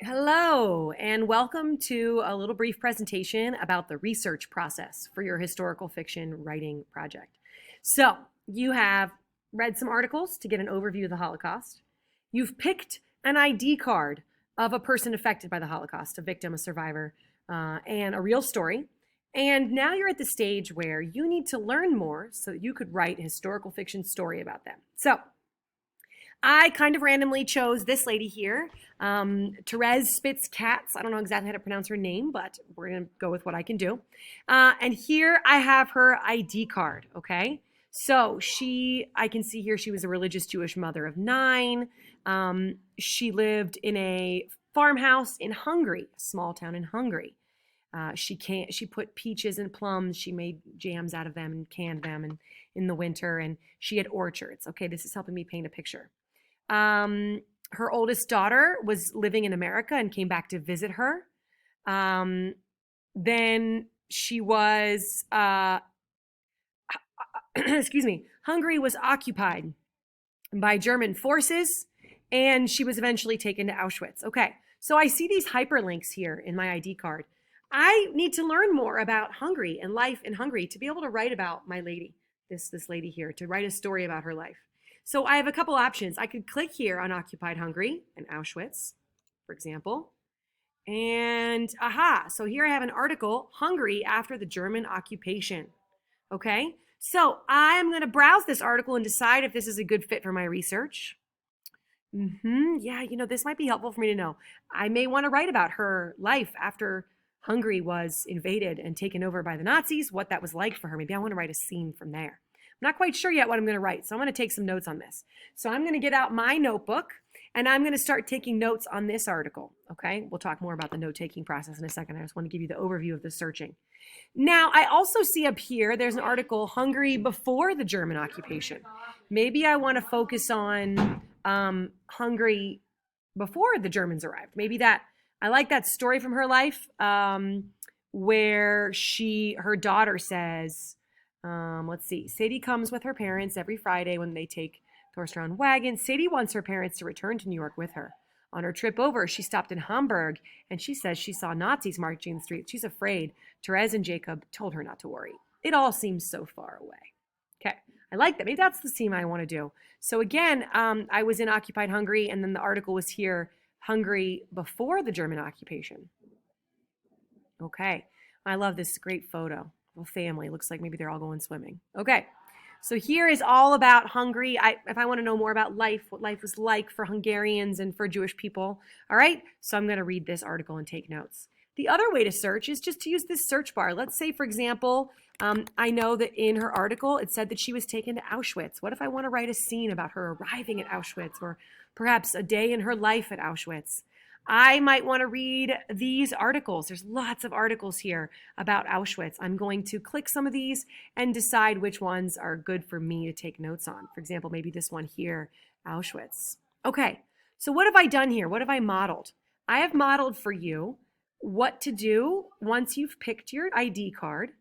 Hello, and welcome to a little brief presentation about the research process for your historical fiction writing project. So, you have read some articles to get an overview of the Holocaust. You've picked an ID card of a person affected by the Holocaust, a victim, a survivor, and a real story. And now you're at the stage where you need to learn more so that you could write a historical fiction story about them. So, I kind of randomly chose this lady here, Therese Spitz Katz. I don't know exactly how to pronounce her name, but we're going to go with what I can do. And here I have her ID card, okay? So I can see here she was a religious Jewish mother of 9. She lived in a farmhouse in Hungary, a small town in Hungary. She put peaches and plums. She made jams out of them and canned them in the winter, and she had orchards. Okay, this is helping me paint a picture. Her oldest daughter was living in America and came back to visit her. Then she was, excuse me, Hungary was occupied by German forces, and she was eventually taken to Auschwitz. Okay, so I see these hyperlinks here in my ID card. I need to learn more about Hungary and life in Hungary to be able to write about my lady, this lady here, to write a story about her life. So I have a couple options. I could click here on occupied Hungary and Auschwitz, for example. And aha, so here I have an article, Hungary after the German occupation. Okay, so I'm going to browse this article and decide if this is a good fit for my research. Yeah, this might be helpful for me to know. I may want to write about her life after Hungary was invaded and taken over by the Nazis, what that was like for her. Maybe I want to write a scene from there. I'm not quite sure yet what I'm going to write, so I'm going to take some notes on this. So I'm going to get out my notebook, and I'm going to start taking notes on this article, okay? We'll talk more about the note-taking process in a second. I just want to give you the overview of the searching. Now, I also see up here, there's an article, Hungary before the German occupation. Maybe I want to focus on Hungary before the Germans arrived. I like that story from her life where her daughter says, let's see. Sadie comes with her parents every Friday when they take tourists around wagons. Sadie wants her parents to return to New York with her. On her trip over, she stopped in Hamburg, and she says she saw Nazis marching in the streets. She's afraid. Therese and Jacob told her not to worry. It all seems so far away. Okay, I like that. Maybe that's the scene I want to do. So again, I was in occupied Hungary, and then the article was here, Hungary before the German occupation. Okay, I love this great photo. Family. Looks like maybe they're all going swimming. Okay, so here is all about Hungary. If I want to know more about life, what life was like for Hungarians and for Jewish people, all right, so I'm going to read this article and take notes. The other way to search is just to use this search bar. Let's say, for example, I know that in her article, it said that she was taken to Auschwitz. What if I want to write a scene about her arriving at Auschwitz, or perhaps a day in her life at Auschwitz? I might want to read these articles. There's lots of articles here about Auschwitz. I'm going to click some of these and decide which ones are good for me to take notes on. For example, maybe this one here, Auschwitz. Okay, so what have I done here? What have I modeled? I have modeled for you what to do once you've picked your ID card,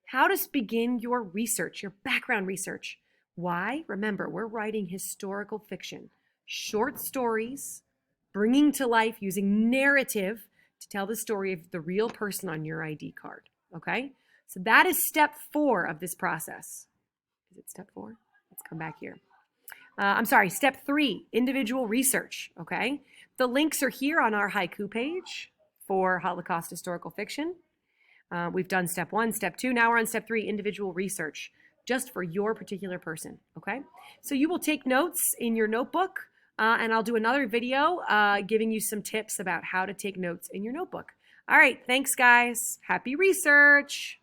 how to begin your research, your background research. Why? Remember, we're writing historical fiction, short stories, bringing to life using narrative to tell the story of the real person on your ID card, okay? So that is step 4 of this process. Is it step 4? Let's come back here. Step 3, individual research, okay? The links are here on our haiku page for Holocaust historical fiction. We've done step 1, step 2. Now we're on step 3, individual research, just for your particular person, okay? So you will take notes in your notebook, and I'll do another video giving you some tips about how to take notes in your notebook. All right, thanks guys. Happy research.